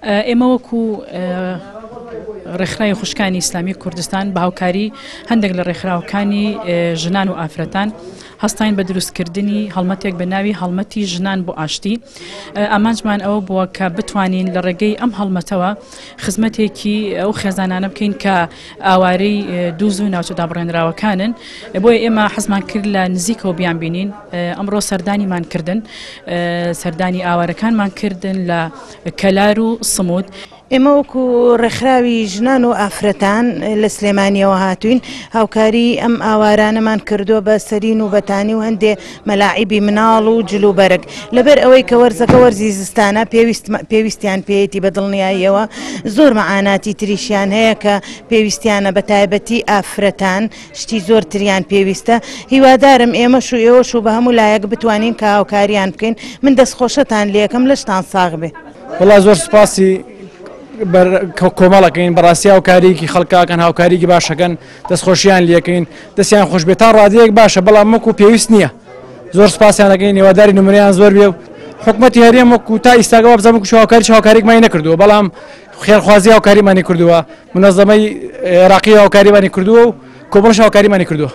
ئێمە وەکو ڕێکخراوی خوشکانی ئیسلامی کوردستان بە هاوکاری هەندێک لە ڕێکخراوەکانی ژنان و ئافرەتان هەستاین بە دروستکردنی هەڵمەتێک بە ناوی هەڵمەتی ژنان بۆ ئاشتی. ئامانجمان ئەوە بووە کە بتوانین لە ڕێگەی ئەم هەڵمەتەوە خزمەتێکی ئەو خێزانانە بکەین کە ئاوارەی دووز و ناوچە بڕێنراوەکانن. بۆیە ئێمە حەزمان کرد لە نزیکەوە بیان بینین. ئەمڕۆ سەردانیمان کردن، سەردانی ئاوارەکانمان کردن لە کەلار و سمود. ئێمە وەکو ڕێکخراوی ژنان و ئافرەتان لە سلێمانیەوە هاتوین، هاوکاری ئەم ئاوارانەمان کردووە بە سەرین و بەتانی و هەندێ مەلاعیبی مناڵ و جلوبەرگ. لەبەر ئەوەی کە وەرزەکە وەرزی زستانە پێویستیان پێیەتی بە دڵنیاییەوە، زۆر مەعاناتی تریشیان هەیە کە پێویستیانە بە تایبەتی ئافرەتان شتی زۆر تریان پێویستە. هیوادارم ئێمەش و ئێوەش و بە هەموو لایەک بتوانین کە هاوکاریان بکەین. من دەستخۆشەتان لێکم لە شتان ساغ بێ. وەڵا زۆر سوپاسی کۆمەڵەکەین، بەڕاستی هاوکاریکی خەڵکاکەن، هاوکاریکی باشەکەن، دەستخۆشیان لێکەین، دەستیان خۆش بێت تا ڕادەیەک باشە، بەڵام وەکو پێویست نییە. زۆر سوپاسیانەکەین، هێواداری نمونەیان زۆر بێ و حکومەتی هەرێم وەکو تا ئیستاگەوە بزانم هاوکاریکمانی نەکردووە، بەڵام خێرخوازی هاوکاریمانی کردووە، منەظەمەی عێراقی هاوکاریمانی کردووە و کۆمەڵش هاوکاریمانی کردووە.